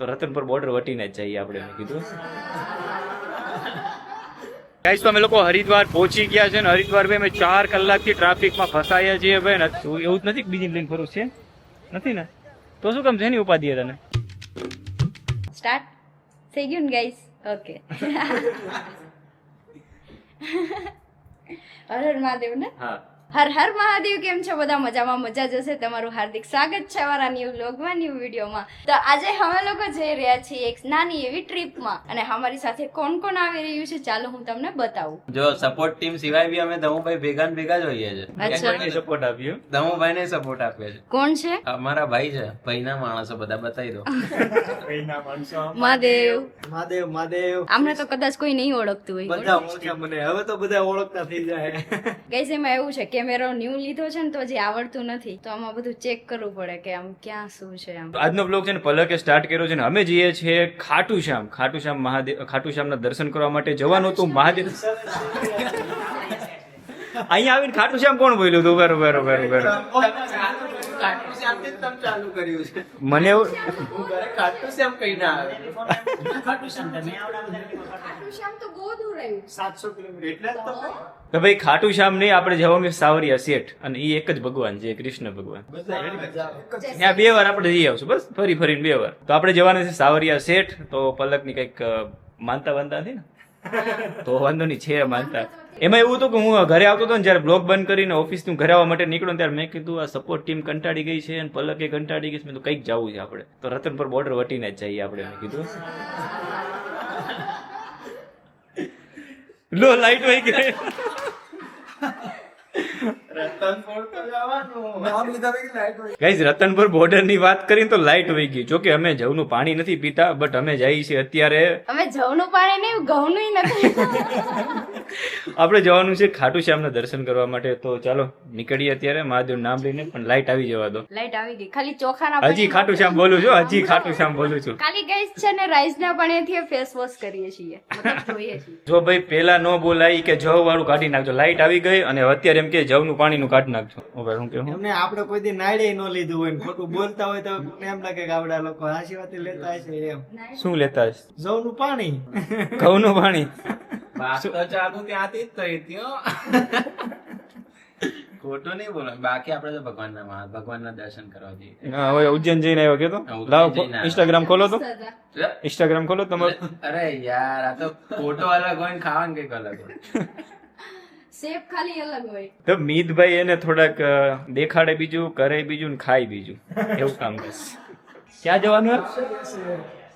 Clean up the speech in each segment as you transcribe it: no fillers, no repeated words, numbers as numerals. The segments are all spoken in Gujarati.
તો રતનપુર બોર્ડર વટીને જ જઈએ આપણે, મેં કીધું. ગાઈસ, તો અમે લોકો હરિદ્વાર પહોંચી ગયા છે ને હરિદ્વાર ભાઈ અમે 4 કલાકથી ટ્રાફિકમાં ફસાયા છીએ ભાઈ ને. એવું જ નથી બીજી લઈને ફરું છે નથી ને, તો શું કામ છે ની ઉપાધિ તને? સ્ટાર્ટ થઈ ગયું ને ગાઈસ? ઓકે. હર હર મહાદેવ ને? હા, હર હર મહાદેવ. કેમ છો બધા? મજામાં? મજા જશે. તમારું હાર્દિક સ્વાગત છે અમારા ન્યૂ વ્લોગમાં, ન્યૂ વિડીયોમાં. તો આજે અમે લોકો જઈ રહ્યા છીએ એક નાની એવી ટ્રીપમાં, અને અમારી સાથે કોણ કોણ આવી રહ્યું છે ચાલો હું તમને બતાવું. જો સપોર્ટ ટીમ સિવાય બી અમે દમુભાઈ ભેગા ને ભેગા જ હોઈએ છે. અચ્છા, સપોર્ટ આપ્યો. દમુભાઈ ને સપોર્ટ આપ્યો છે. કોણ છે? અમારા ભાઈ છે, ભાઈના માણસો બધા બતાવી દો. મહાદેવ. મહાદેવ મહાદેવ આમને તો કદાચ કોઈ નહીં ઓળખતું હોય. બધા ઓળખ્યા મને, હવે તો બધા ઓળખતા થઈ જાય. ગાઈસ, એમાં એવું છે કેમેરો ન્યુ લીધો છે ને તો હજી આવડતું નથી, તો આમાં બધું ચેક કરવું પડે કે આમ ક્યાં શું છે. આમ આજનો બ્લોગ છે ને પલકે સ્ટાર્ટ કર્યો છે ને અમે જઈએ છીએ ખાટુ શ્યામ મહાદેવ, ખાટુ શ્યામના દર્શન કરવા માટે જવાનું હતું. મહાદેવ અહીંયા આવીને ખાટુ શ્યામ કોણ બોલ્યું હતું? બરોબર. ચાલુ કર્યું છે મને એવું ખાટુ શ્યામ કઈ ના આવે. શ્યામ તો બહુ દૂર આવ્યું. 700 કિલોમીટર એટલે જ તો તો ભાઈ ખાટુ શ્યામ નહીં, આપણે જવાનું સાવરિયા શેઠ, અને એ એક જ ભગવાન છે, કૃષ્ણ ભગવાન. ત્યાં 2 વાર આપણે જઈ આવશું, બસ ફરીને 2 વાર. તો આપણે જવાના છે સાવરિયા શેઠ. તો પલકની કંઈક માનતા હતી ને, તો વાંધો નહીં છે માનતા. એમાં એવું હતું કે હું ઘરે આવતો હતો ને જયારે બ્લોગ બંધ કરીને ઓફિસ થી ઘરે આવવા માટે નીકળ્યો ત્યારે મેં કીધું આ સપોર્ટ ટીમ કંટાળી ગઈ છે અને પલકે કંટાળી ગઈ છે, મેં તો કંઈક જવું છે આપણે, તો રતનપુર બોર્ડર વટીને જ જઈએ આપણે, મેં કીધું. લો લાઈટ વહી ગઈ. ગાઈઝ, રતનપુર બોર્ડર ની વાત કરીને તો લાઈટ વહી ગઈ. જોકે અમે જવનું પાણી નથી પીતા, બટ અમે જઈએ છીએ અત્યારે. અમે જવનું પાણી નહીં, ઘઉંનું નથી. આપણે જવાનું છે ખાટુ શ્યામના દર્શન કરવા માટે. તો ચાલો નીકળીએ અત્યારે, મહાદેવનું નામ લઈને. પણ લાઈટ આવી જવા દો. લાઈટ આવી ગઈ. ખાલી ચોખાના હજી ખાટુ શ્યામ બોલું છું, હજી ખાટુ શ્યામ બોલું છું. ખાલી ગાઈસ છે ને રાઈસના પાણીથી ફેસ વોશ કરીએ છીએ, મતલબ જોઈએ છીએ. જો ભાઈ પેલા નો બોલાય કે જવ વાળું કાઢી નાખજો. લાઈટ આવી ગઈ અને અત્યારે એમ કે જવનું પાણીનું કાઢી નાખજો. હવે હું કેવું, એમને આપણે કોઈ દી નાડે ન લીધું હોય ને ખોટું બોલતા હોય તો એમ લાગે કે આવડા લોકો હાસી વાત લેતા હશે એમ. શું લેતા હશે? જવનું પાણી. ઘઉંનું પાણી. વાત તો ચાલુ ત્યાંથી જ થઈ હતી હો. ખોટું નહીં બોલો. બાકી આપણે તો ભગવાનના દર્શન કરવા જઈએ. હા, હવે ઉજ્જૈન જઈને આવ્યો કેતો. લાવ ઇન્સ્ટાગ્રામ ખોલો તો, ઇન્સ્ટાગ્રામ ખોલો તમારું. અરે યાર, આ તો ફોટો અલગ હોય ને ખાવાનું કઈક અલગ હોય. શેપ ખાલી અલગ હોય. તો મીતભાઈ એને થોડાક દેખાડે બીજું, કરે બીજું ને ખાય બીજું, એવું કામ કરશે. ક્યાં જવાનું?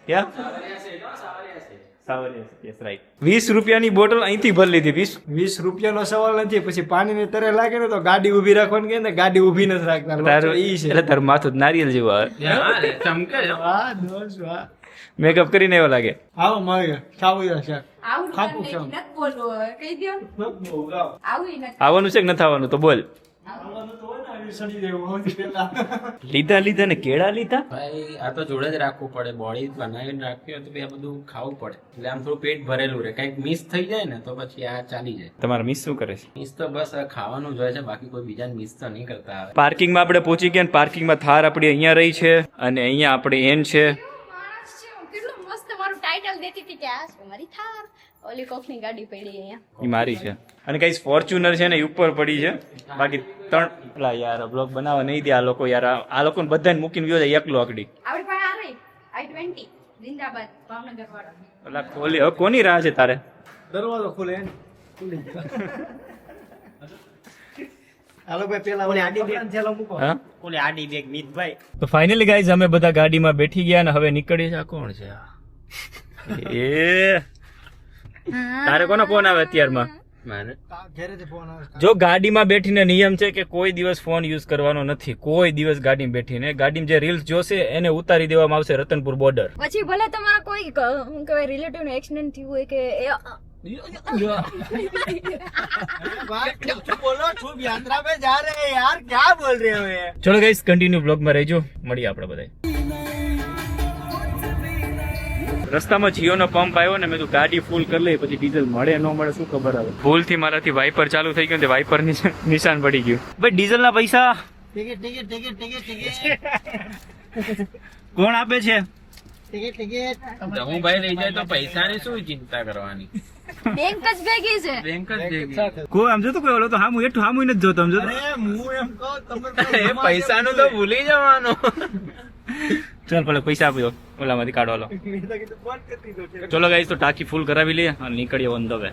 ક્યાં? સાવરિયા, રાઈટ. 20 રૂપિયાની બોટલ અહીંથી ભરી લીધી. 20 રૂપિયાનો સવાલ નથી. પછી પાણીની તરે લાગે ને તો ગાડી ઉભી રાખવાની કે ને ગાડી ઉભી નથી રાખતા. તારું ઈ છે. એટલે તારું માથું નારિયેલ જેવું આવે. ચમકે છે. વાહ દોસ્ત વાહ. મેકઅપ કરીને એવો લાગે. આવો મારે ખાવું છે. આવું ખાપું નથી, છે. નથી બોલવું હવે. કહી દ્યો. આવું ય નથી. આવવાનું છે કે નથી આવવાનું તો બોલ. લીધા ને કેળા લીધા. ભાઈ આ તો જોડે જ રાખવું પડે. બોડી બનાવીને રાખવી હોય તો આ બધું ખાવું પડે, એટલે આમ થોડું પેટ ભરેલું રહે. કઈક મિસ થઈ જાય ને તો પછી આ ચાલી જાય. તમારા મિસ શું કરે છે? મિસ તો બસ હવે ખાવાનું જ હોય છે, બાકી કોઈ બીજાને મિસ તો નહીં કરતા આવે. પાર્કિંગમાં આપણે પહોંચી ગયા. પાર્કિંગમાં થાર આપણી અહીંયા રહી છે અને અહીંયા આપણી એન છે. માણસ છે, હું કેટલું મસ્ત મારું ટાઇટલ દેતી હતી કે આ છે મારી થાર. ઓલી કોકની ગાડી પડી અહીંયા. એ મારી છે. અને કઈ ફોર્ચ્યુનર છે ને એ ઉપર પડી છે. બાકી 3 પેલા યાર બ્લોગ બનાવવા નહીં દે આ લોકો. યાર આ લોકોને બધાને મૂકીને ગયો છે એકલો આકડી. આપણી પાસે આ રહી i20 જિંદાબાદ ભાવનગર વાળા. પેલા ખોલી. હવે કોની રાહ છે તારે? દરવાજો ખુલે ને ખુલી ગયો. હાલો ભાઈ પેલા ઓલી આડી બેગ થેલો મૂકો. હા, ઓલી આડી બેગ મિતભાઈ. તો ફાઇનલી ગાઈઝ અમે બધા ગાડીમાં બેઠી ગયા અને હવે નીકળીએ છીએ. આ કોણ છે? એ તારે કોનો ફોન આવે અત્યારમાં? મારે ઘરેથી ફોન આવે. જો ગાડીમાં બેઠીને નિયમ છે કે કોઈ દિવસ ફોન યુઝ કરવાનો નથી. કોઈ દિવસ ગાડીમાં બેઠીને ગાડીમાં જે રીલ્સ જોશે એને ઉતારી દેવામાં આવશે રતનપુર બોર્ડર. પછી ભલે તમારા કોઈ હું કહેવાય રિલેટિવ નું એક્સિડન્ટ થયું હોય કે બોલો શુભ યાત્રા पे जा रहे हैं यार, क्या बोल रहे हो ये? ચલો ગાઈસ, કન્ટિન્યુ બ્લોગમાં રહેજો. મળીએ આપણે બધા. રસ્તામાં જીઓનો પંપ આવ્યો ને મેં તો ગાડી ફૂલ કરી લઈ, પછી ડીઝલ મળે ન મળે શું ખબર આવે. ભૂલથી મારાથી વાઇપર ચાલુ થઈ ગયું, વાઇપર નિશાન પડી ગયું. ભાઈ ડીઝલના પૈસા ticket ticket ticket ticket ticket કોણ આપે છે? ધમુભાઈ લઈ જાય તો પૈસાની શું ચિંતા કરવાની? બેંક જ ભેગી છે. બેંક જ ભેગી. કોઈ આમ જોતો કોઈ ઓલો તો હામું એઠું હામું નથી જોતો આમ જોતો. અરે હું એમ કહું તમે એ પૈસાનું તો ભૂલી જવાનું. ચાલ ભલે પૈસા આપી દો ઓલામાંથી કાઢો લો. મેં તો કીધું બંધ કરી દીધું છે. ચલો ગાઈસ તો ટાંકી ફૂલ કરાવી લઈએ અને નીકળીએ on the way.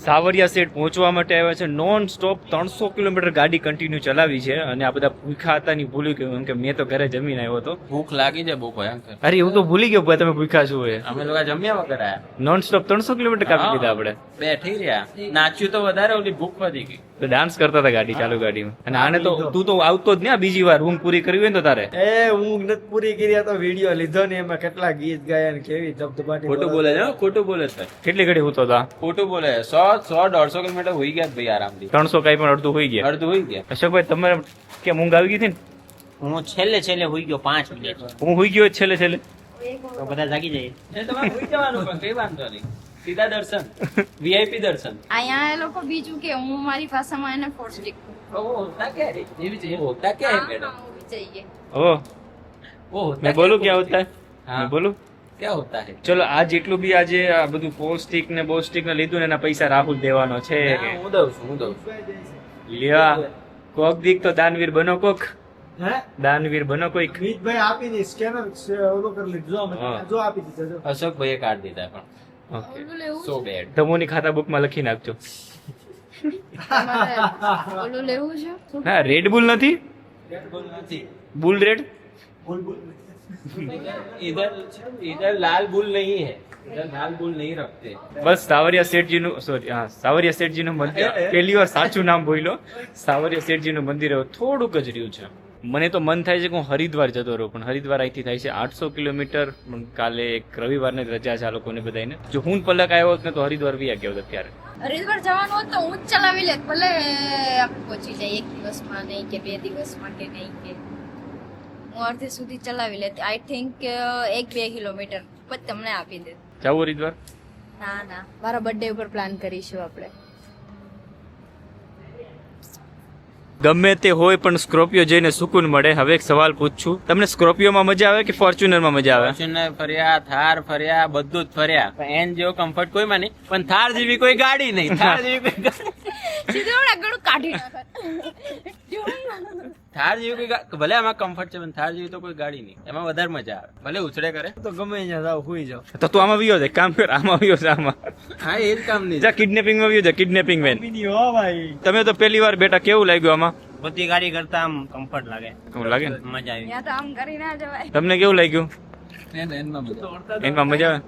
Savariya set પહોંચવા માટે આવ્યા છે. નોન સ્ટોપ 300 કિલોમીટર ગાડી કન્ટિન્યુ ચલાવી છે અને આ બધા ભૂખ્યા હતા ની ભૂલી ગયું કેમ કે મેં તો ઘરે જમીને આવ્યો હતો. ભૂખ લાગી જાય બહુ ભયંકર. અરે હું તો ભૂલી ગયો ભાઈ તમે ભૂખ્યા છો એ. અમે લોકો જમ્યા વગર આયા. નોન સ્ટોપ 300 કિલોમીટર કાપી દીધા આપણે. બેઠી રહ્યા. નાચ્યું તો વધારે, ઓલી ભૂખ વધી ગઈ. તો ડાન્સ કરતા હતા ગાડી ચાલુ ગાડીમાં. અને આને તો તું તો આવતો જ ને આ બીજી વાર ઊંઘ પૂરી કરવી હોય ને તો તારે. એ ઊંઘ નથી પૂરી કરી તો વિડીયો લીધો ને એમાં કેટલા ગીત ગાયા ને કેવી ધબધબાટી ખોટું બોલે છે હો, ખોટું બોલે છે. કેટલી ઘડી હોતો હતા? ખોટું બોલે. 100-150 કિલોમીટર હોઈ ગયા ભાઈ આરામથી. 300 કઈ પણ અડધું હોઈ ગયા. અડધું હોઈ ગયા. અશોકભાઈ તમારે કેમ ઊંઘ આવી ગઈ હતી ને? હું છેલ્લે હોઈ ગયો 5 મિનિટ હું હોઈ ગયો છેલ્લે છેલ્લે. તો બધા જાગી જાય. એ તમારે હોઈ જવાનું પણ કઈ વાંધો નહીં. સીધા દર્શન, વીઆઈપી દર્શન. અહીંયા એ લોકો બીજું કે હું મારી ભાષામાં એને ફોર્સ્ટિક ઓ હોતા ક્યાં રે? એવી છે, હોતા ક્યાં હે મેડમ? જઈએ. ઓહ ઓ હોતા મેં બોલું ક્યાં હોતા હે? હા. મેં બોલું ક્યાં હોતા હે? ચલો આ જેટલું બી આજે આ બધું પોસ્ટિક ને બોસ્ટિક ને લીધું ને એના પૈસા રાહુલ દેવાનો છે કે હા, હું દઉં છું. લ્યા કોક દીક તો દાનવીર બનો કોક. હે દાનવીર બનો કોઈક. મીતભાઈ આપી દે સ્કેનર ઓલો કરી લીધું જો હા. જો આપી દીધો જો અશોકભાઈએ કાર્ડ દીધા પણ ઓકે ઓલું લેવું સો બેડ. તમોની ખાતા બુક માં લખી નાખજો. તમારે ઓલું લેવું છે શું? હા રેડ બુલ નથી બુલ રેડ. इधर लाल बुल नहीं है, इधर लाल बुल नहीं रखते. બસ સાવરિયા શેઠજી નું સોરી હા સાવરિયા શેઠજી નું મંદિર પહેલી વાર સાચું નામ બોલ્યો. સાવરિયા શેઠજી નું મંદિર હવે થોડુંક જ રહ્યું છે. મને તો મન થાય છે કે હું હરિદ્વાર જતો રહું પણ હરિદ્વાર અહીંથી થાય છે 800 કિલોમીટર. પણ કાલે એક રવિવારની રજા છે આ લોકોને બધાને. જો હું પલક આવ્યો હોત ને તો હરિદ્વાર બી ગયો હોત અત્યારે. હરિદ્વાર જવાનું હોત તો હું જ ચલાવી લેત ભલે આપણે પહોંચી જાય 1 દિવસમાં નહીં કે 2 દિવસમાં કે નહીં કે હું અડધે સુધી ચલાવી લેત. આઈ થિંક 1-2 કિલોમીટર પછી તમને આપી દે. જાવું હરિદ્વાર? ના મારા બર્થડે ઉપર પ્લાન કરીશું આપણે. ગમે તે હોય પણ સ્કોર્પિયો જઈને સુકૂન મળે. હવે એક સવાલ પૂછું તમને, સ્કોર્પિયોમાં મજા આવે કે ફોર્ચ્યુનરમાં મજા આવે? ફોર્ચ્યુનર ફર્યા, થાર ફર્યા, બધું જ ફર્યા. પણ એન જેવો કમ્ફર્ટ કોઈમાં નહીં. પણ થાર જેવી કોઈ ગાડી નહીં. થાર જેવી કોઈ સીધું ગળું કાઢી નાખે. થાર જેવી કોઈ ભલે આમાં કમ્ફર્ટ છે પણ થાર જેવી તો કોઈ ગાડી નહીં. એમાં વધારે મજા આવે. ભલે ઉછળે કરે. તો ગમે ત્યાં જાવ હુઈ જાવ તો તું આમાં વિયો છે કામ કર. આમાં વિયો છે આમાં. હા એ જ કામ નહીં. જા કિડનેપિંગ માં વિયો છે. કિડનેપિંગ વેન. બીની હો ભાઈ તમે તો પહેલી વાર બેટા કેવું લાગ્યું આમાં? બધી ગાડી કરતા આમ કમ્ફર્ટ લાગે, એવું લાગે ને? મજા આવી. ત્યાં તો આમ કરી ના જવાય. તમને કેવું લાગ્યું? એનમાં એમાં મજા આવે?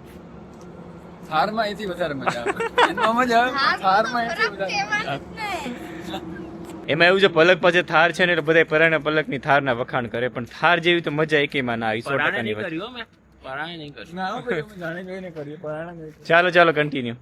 થારમાં એથી વધારે મજા આવે. એમાં મજા આવે. હા, ખરાબ કહેવાનું જ નહીં. એમાં એવું છે પલક પાસે થાર છે ને એટલે બધા પરાણે પલક ની થાર ના વખાણ કરે પણ થાર જેવી તો મજા એકેયમાં ના આવી. 100% ની વાત. કર્યું મેં પરાણે નહીં કર્યું. ચાલો કન્ટિન્યુ.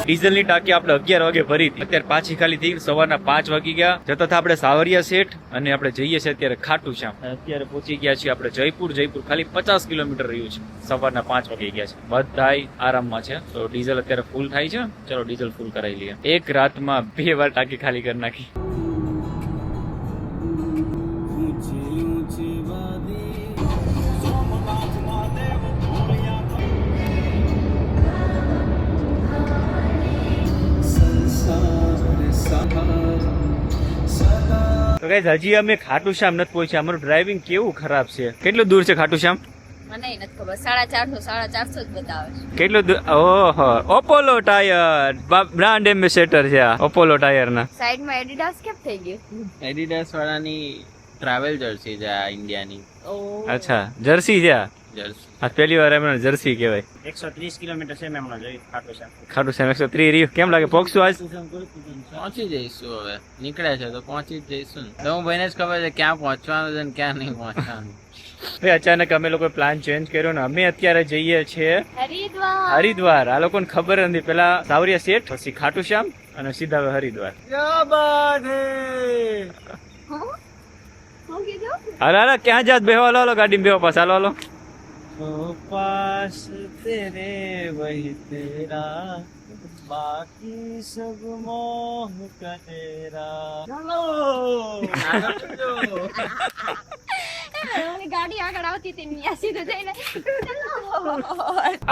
ડીઝલની ટાંકી આપણે 11 વાગે ભરી હતી. અત્યારે પાછી ખાલી થઈ. સવારના 5 વાગી ગયા. જતા હતા આપણે સાવરિયા સેઠ અને આપણે જઈએ છીએ અત્યારે ખાટુ શ્યામ. અત્યારે પહોંચી ગયા છીએ આપણે જયપુર. જયપુર ખાલી 50 કિલોમીટર રહ્યું છે. સવારના 5 વાગી ગયા છે. બધાય આરામમાં છે. તો ડીઝલ અત્યારે ફૂલ થાય છે. ચલો ડીઝલ ફૂલ કરાવી લઈએ. એક રાતમાં 2 વાર ટાંકી ખાલી કરી નાખી. તો ગાઈસ હજી અમે ખાટુ શ્યામ નથી પહોંચ્યા. અમારું ડ્રાઇવિંગ કેવું ખરાબ છે. કેટલું દૂર છે ખાટુ શ્યામ? મને નથી ખબર. 450 જ બતાવે છે. કેટલું દૂર? ઓહો ઓપોલો ટાયર બ્રાન્ડ એમ્બેસેડર છે આ ઓપોલો ટાયર ના. સાઈડમાં એડિડાસ કેમ થઈ ગયું? એડિડાસ વાળાની ટ્રાવેલ જર્સી છે આ ઇન્ડિયાની અચ્છા જર્સી છે આ. જર્સી. આ પહેલી વાર એમને જર્સી કહેવાય. 130 કિલોમીટર છે મેં હમણાં જોયું ખાટું છે. ખાટુ શ્યામ 130 રહ્યું. કેમ લાગે પહોંચશું આજ? પહોંચી જઈશું. હવે નીકળ્યા છે તો પહોંચી જ જઈશું ને. તો હું ભાઈને જ ખબર છે ક્યાં પહોંચવાનું છે ને ક્યાં નહીં પહોંચવાનું. ભાઈ અચાનક અમે લોકો પ્લાન ચેન્જ કર્યો ને અમે અત્યારે જઈએ છીએ હરિદ્વાર. આ લોકોને ખબર નથી. પેલા સાવરિયા સેઠ પછી ખાટુ શ્યામ અને સીધા હવે હરિદ્વાર. ક્યા બાત હે શું કીધું? હાલો ક્યાં જાત બેહવા લો ગાડી બેહવા પાસ. હાલો હાલો पास तेरे वही तेरा बाकी सब मोह का तेरा चलो ઓલી ગાડી આગળ આવતી હતી ત્યાં સીધું જઈને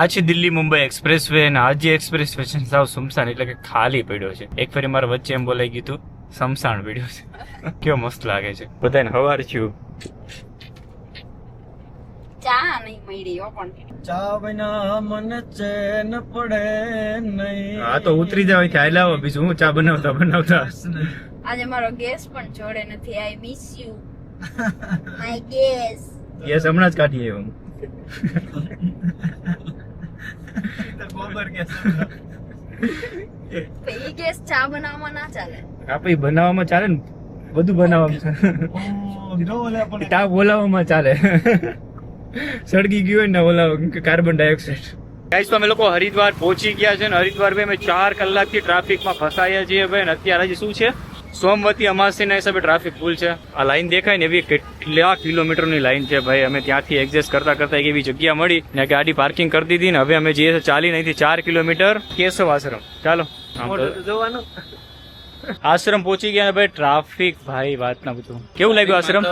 આ છે દિલ્હી મુંબઈ એક્સપ્રેસ વે અને આજે એક્સપ્રેસ વે છે સાવ સુમસાન એટલે કે ખાલી પડ્યો છે. એક ફરી મારા વચ્ચે એમ બોલાઈ ગયું હતું સમસાણ પડ્યો છે. કેવો મસ્ત લાગે છે બધાને હવાર થયું. ચા નહીં મળી હો પણ ચા વિના મન ચેન પડે નહીં. હા તો ઉતરી જાવ અહીંથી હાલ આવો બીજું હું ચા બનાવતા આજે મારો ગેસ પણ જોડે નથી. I miss you my gas. Yes હમણાં જ કાઢીએ હું. ગોબર કે ઈ ગેસ ચા બનાવવામાં ના ચાલે. આપણે બનાવવામાં ચાલે ને બધું બનાવવામાં તાપ બોલાવવામાં ચાલે. સળગી ગયું હોય ને ઓલા કાર્બન ડાયોક્સાઇડ. ગાઈસ તો અમે લોકો હરિદ્વાર પહોંચી ગયા છે ને હરિદ્વાર ભાઈ અમે 4 કલાકથી ટ્રાફિકમાં ફસાયા છીએ ભાઈ. ને અત્યારે હજી શું છે સોમવતી અમાસીના હિસાબે ટ્રાફિક ફૂલ છે. આ લાઈન દેખાય ને એવી કેટલા કિલોમીટરની લાઈન છે ભાઈ. અમે ત્યાંથી એડજસ્ટ કરતા એક એવી જગ્યા મળી ને ગાડી પાર્કિંગ કરી દીધી ને હવે અમે જઈએ છીએ ચાલીને અહીંથી 4 કિલોમીટર કેશવ આશ્રમ. ચાલો જોવાનું આશ્રમ પહોંચી ગયા ને ભાઈ. ટ્રાફિક ભાઈ વાત ના પૂછો. કેવું લાગ્યું આશ્રમ?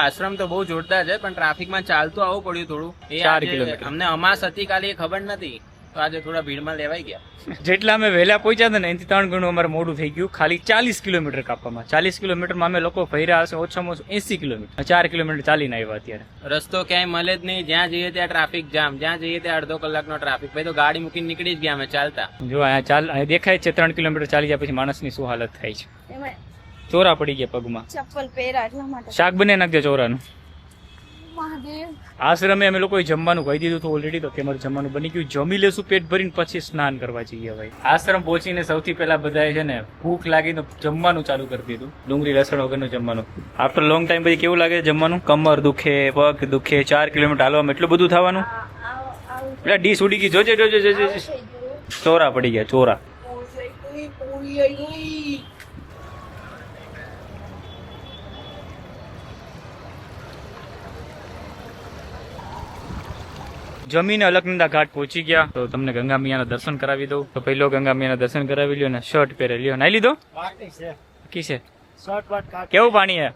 આશ્રમ તો બહુ જોરદાર છે પણ ટ્રાફિકમાં ચાલતું આવવું પડ્યું થોડું. 4 કિલોમીટર. અમને અમાસ હતી કાલે એ ખબર નથી તો આજે થોડા ભીડમાં લેવાઈ ગયા. જેટલા અમે વહેલા પહોંચ્યા હતા ને એનાથી 3 ગણું અમારે મોડું થઈ ગયું. ખાલી 40 કિલોમીટર કાપવામાં. 40 કિલોમીટરમાં અમે લોકો ફર્યા હશે ઓછામાં ઓછું 80 કિલોમીટર. 4 કિલોમીટર ચાલીને આવ્યા અત્યારે. રસ્તો ક્યાંય મળે જ નહીં. જ્યાં જઈએ ત્યાં ટ્રાફિક જામ, જ્યાં જઈએ ત્યાં અડધો કલાકનો ટ્રાફિક. ભાઈ તો ગાડી મૂકીને નીકળી જ ગયા અમે ચાલતા. જો અહીંયા દેખાય છે 3 કિલોમીટર ચાલી જાય પછી માણસની શું હાલત થાય છે. એમાં ચોરા પડી ગયા પગમાં. ચપ્પલ પહેર્યા એટલા માટે. શાક બને નાખજો ચોરાનું. મહાદેવ. આશ્રમે અમે લોકોએ જમવાનું કહી દીધું હતું ઓલરેડી તો અમારું જમવાનું બની ગયું. જમી લેશું પેટ ભરીને પછી સ્નાન કરવા જઈએ ભાઈ. આશ્રમ પહોંચીને સૌથી પહેલા બધાએ છે ને ભૂખ લાગી તો જમવાનું ચાલુ કરી દીધું. ડુંગળી લસણ વગરનું જમવાનું. આફ્ટર લોંગ ટાઈમ પછી કેવું લાગે જમવાનું? કમર દુખે, પગ દુખે. 4 કિલોમીટર હાલવામાં એટલું બધું થવાનું. એટલે ડીશ ઉડી ગઈ. જોજે ચોરા પડી ગયા ચોરા. જમીને અલકનંદા ઘાટ પહોંચી ગયા તો તમને ગંગા મૈયાના દર્શન કરાવી દઉં. તો પહેલો ગંગા મૈયાના દર્શન કરાવી લ્યો ને શર્ટ પહેરી લ્યો. નાઈ લીધો? બાકી છે કી છે? શોર્ટ વાત કાઢ. કેવું પાણી હે?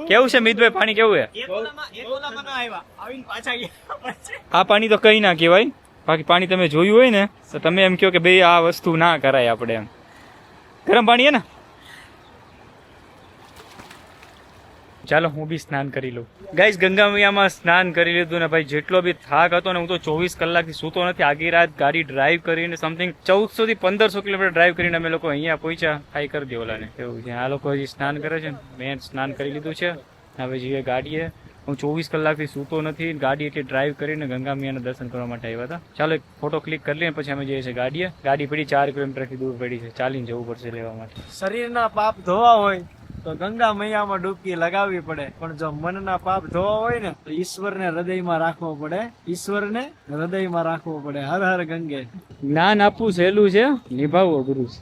કેવું છે મિતભાઈ પાણી કેવું હે? એકોલામાં ન આવ્યા આવીને પાછા ગયા. આ પાણી તો કઈ ના કહેવાય. બાકી પાણી તમે જોયું હોય ને તો તમે એમ કહો કે ભાઈ આ વસ્તુ ના કરાય આપણે એમ. ગરમ પાણી હે ને? ચાલો હું બી સ્નાન કરી લઉં. ગાઈસ ગંગા મૈયામાં સ્નાન કરી લીધું ને ભાઈ જેટલો બી થાક હતો ને હું તો 24 કલાકથી સૂતો નથી. આગી રાત ગાડી ડ્રાઈવ કરીને સમથિંગ 1400 થી 1500 કિલોમીટર ડ્રાઈવ કરીને અમે લોકો અહીંયા પહોંચ્યા. હાઈ કરી દે ઓલાને એવું છે. આ લોકો હજી સ્નાન કરે છે. મેં સ્નાન કરી લીધું છે. હવે જઈએ ગાડીએ. હું 24 કલાકથી સૂતો નથી. ગાડી એટલી ડ્રાઈવ કરીને ગંગા મૈયાના દર્શન કરવા માટે આવ્યા હતા. ચાલો એક ફોટો ક્લિક કરી લઈએ પછી અમે જઈએ છીએ ગાડીએ. ગાડી પડી 4 કિલોમીટરથી દૂર પડી છે. ચાલીને જવું પડશે લેવા માટે. શરીરના પાપ ધોવા હોય તો ગંગા મૈયામાં ડૂબકી લગાવવી પડે. પણ જો મનના પાપ ધોવા હોય ને તો ઈશ્વરને હૃદયમાં રાખવો પડે. ઈશ્વરને હૃદયમાં રાખવો પડે. હર હર ગંગે. જ્ઞાન આપવું સહેલું છે, નિભાવવું અઘરું છે.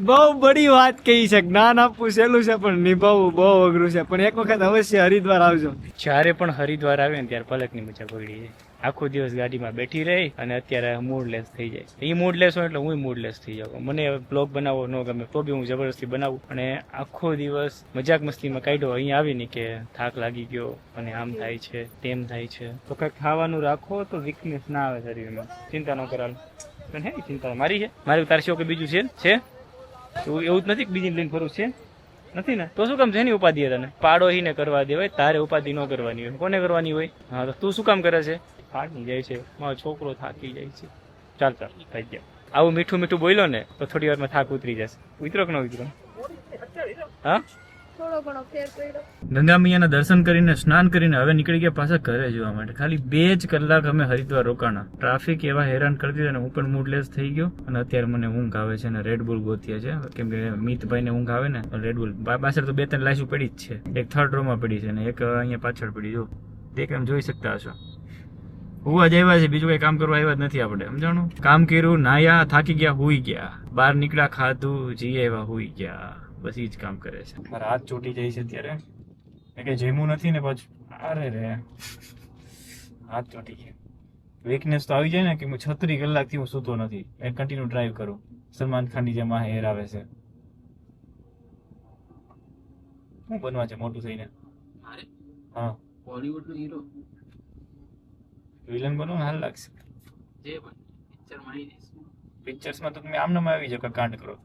બહુ બડી વાત કહી છે. જ્ઞાન આપવું સહેલું છે પણ નિભાવવું બહુ અઘરું છે. પણ એક વખત અવશ્ય હરિદ્વાર આવજો. જ્યારે પણ હરિદ્વાર આવે ને ત્યારે પલકની મજા પકડી જાય. આખો દિવસ ગાડીમાં બેઠી રહી અને અત્યારે મૂડલેસ થઈ જાય. એ મૂડલેસ હોય એટલે હું મૂડલેસ થઈ જાઉં. મને બ્લોગ બનાવવો ન ગમે તો બી હું જબરદસ્તી બનાવું અને આખો દિવસ મજાક મસ્તીમાં કાઢ્યો. અહીંયા આવીને કે થાક લાગી ગયો અને આમ થાય છે તેમ થાય છે તો કંઈક ખાવાનું રાખો તો વીકનેસ ના આવે શરીરમાં. ચિંતા ન કરાવું. હે ચિંતા મારી છે? મારી તારી શું કે બીજું છે એવું જ નથી કે બીજી લઈને ફરું છે નથી ને? તો શું કામ છે ની ઉપાધિ તને? પાડોશીને કરવા દેવાય, તારે ઉપાધિ ન કરવાની હોય. કોને કરવાની હોય? હા તો તું શું કામ કરે છે? થાકી જાય છે મારો છોકરો, થાકી જાય છે. ચાલ થઈ ગયા. આવું મીઠું મીઠું બોલ્યો ને તો થોડી વારમાં થાક ઉતરી જશે. ઉતરો કે ન ઉતરો? હા થોડો ઘણો ફેર પડ્યો. ગંગા મૈયાના દર્શન કરીને સ્નાન કરીને હવે નીકળી ગયા પાછા ઘરે જવા માટે. ખાલી 2 જ કલાક અમે હરિદ્વાર રોકાણા. ટ્રાફિક એવા હેરાન કરી દીધા ને હું પણ મૂડલેસ થઈ ગયો અને અત્યારે મને ઊંઘ આવે છે ને રેડબુલ ગોતીએ છે કેમ કે મિતભાઈને ઊંઘ આવે ને રેડબુલ પાછળ તો 2-3 લાઈશું પડી જ છે. એક થર્ડ રોમાં પડી છે ને એક અહીંયા પાછળ પડી. જો દેખ એમ જોઈ શકતા હશો. હુવા જ આવ્યા છે, બીજું કઈ કામ કરવા આવ્યા જ નથી આપણે. સમજાણું? કામ કર્યું, નાયા, થાકી ગયા, હુઈ ગયા. બહાર નીકળ્યા, ખાધું, જઈ આવ્યા, હુઈ ગયા. બસ ઈ જ કામ કરે છે. મારા હાથ ચોટી જાય છે અત્યારે. કઈ જેમું નથી ને પાછું. અરે રે હાથ ચોટી ગયા. વીકનેસ તો આવી જાય ને કે હું 36 કલાકથી હું સૂતો નથી. એ કન્ટિન્યુ ડ્રાઈવ કરું. સલમાન ખાનની જેમ હેર આવે છે. શું બનવા છે મોટું થઈને? હા બોલીવુડ નો હીરો વિલન બનો હાલ લાગશે જે પણ પિક્ચર માં આવી જઈશ પિક્ચર્સમાં તો તમે આમનામ આવી જાવ કે કાંડ કરો